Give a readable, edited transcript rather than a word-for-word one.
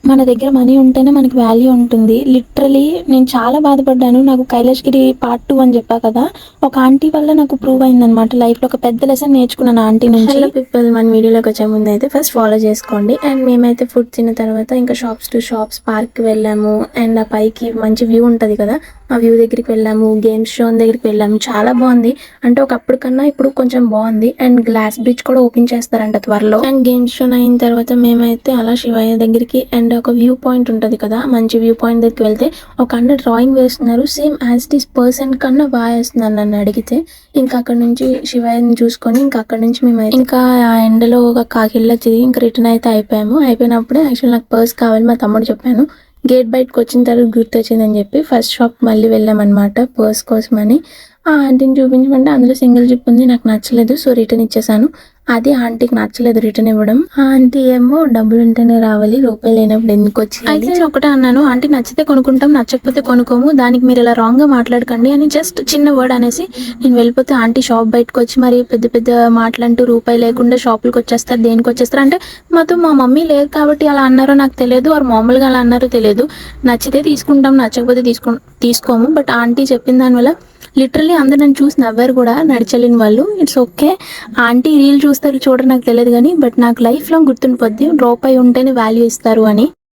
మన దగ్గర మనీ ఉంటేనే మనకి వాల్యూ ఉంటుంది. లిటరలీ నేను చాలా బాధపడ్డాను. నాకు కైలాష్‌గిరి పార్ట్ 2 అని చెప్పా కదా! ఒక ఆంటీ వల్ల నాకు ప్రూవ్ అయిందనమాట. లైఫ్‌లో ఒక పెద్ద లెసన్ నేర్చుకున్నాను ఆ ఆంటీ నుంచి. హలో పీపుల్, మన వీడియోలోకి వచ్చే ముందు అయితే ఫస్ట్ ఫాలో చేసుకోండి. అండ్ మేమైతే ఫుడ్ తిన్న తర్వాత ఇంకా షాప్స్ టు షాప్స్ పార్క్‌కి వెళ్ళాము. అండ్ ఆ పైకి మంచి వ్యూ ఉంటది కదా! ఆ వ్యూ దగ్గరికి వెళ్ళాము. గేమ్స్ జోన్ దగ్గరికి వెళ్ళాము. చాలా బాగుంది. అంటే ఒకప్పుడు కన్నా ఇప్పుడు కొంచెం బాగుంది. అండ్ గ్లాస్ బ్రిడ్జ్ కూడా ఓపెన్ చేస్తారంట త్వరలో. అండ్ గేమ్స్ జోన్ అయిన తర్వాత మేమైతే అలా శివయ్య దగ్గరికి అండ్ ఒక వ్యూ పాయింట్ ఉంటది కదా, మంచి వ్యూ పాయింట్ దగ్గరికి వెళ్తే ఒక అన్న డ్రాయింగ్ వేస్తున్నారు. Same as it is person కన్నా బాగా వేస్తున్నారు నన్ను అడిగితే. ఇంకా అక్కడ నుంచి శివయ్యని చూసుకొని ఇంకా అక్కడ నుంచి మేమైతే ఇంకా ఆ ఎండలో ఒక కాకిళ్ళ తిరిగి ఇంకా రిటర్న్ అయితే అయిపోయాము. అయిపోయినప్పుడు యాక్చువల్ నాకు పర్స్ కావాలి, మా తమ్ముడు చెప్పాను. గేట్ బయటకు వచ్చిన తర్వాత గుర్తొచ్చిందని చెప్పి ఫస్ట్ షాప్ మళ్ళీ వెళ్ళామన్నమాట పర్స్ కోసమని. ఆ ఆంటీని చూపించమంటే అందులో సింగిల్ జిప్ ఉంది, నాకు నచ్చలేదు. సో రిటర్న్ ఇచ్చేసాను. అది ఆంటీకి నచ్చలేదు రిటర్న్ ఇవ్వడం. ఆ ఆంటీ ఏమో డబ్బులు ఉంటేనే రావాలి, రూపాయలు లేనప్పుడు ఎందుకు వచ్చి. అయితే నేను ఒకటే అన్నాను, ఆంటీ నచ్చితే కొనుక్కుంటాం, నచ్చకపోతే కొనుక్కోము, దానికి మీరు ఇలా రాంగ్ గా మాట్లాడకండి అని జస్ట్ చిన్న వర్డ్ అనేసి నేను వెళ్ళిపోతే ఆంటీ షాప్ బయటకు వచ్చి మరి పెద్ద పెద్ద మాటలంటూ రూపాయి లేకుండా షాపులకు వచ్చేస్తారు, దేనికి వచ్చేస్తారు అంటే మాతో మా మమ్మీ లేదు కాబట్టి అలా అన్నారో నాకు తెలియదు, వారు మామూలుగా అలా అన్నారో తెలియదు. నచ్చితే తీసుకుంటాం, నచ్చకపోతే తీసుకోము. బట్ ఆంటీ చెప్పిన దానివల్ల లిటరలీ అందరు నన్ను చూసి నవ్వారు కూడా, నడిచెళ్ళిన వాళ్ళు. ఇట్స్ ఓకే, ఆంటీ రీల్ చూస్తారు చూడరు నాకు తెలియదు కానీ బట్ నాకు లైఫ్లో గుర్తుండిపోద్ది రూపాయి ఉంటేనే వాల్యూ ఇస్తారు అని.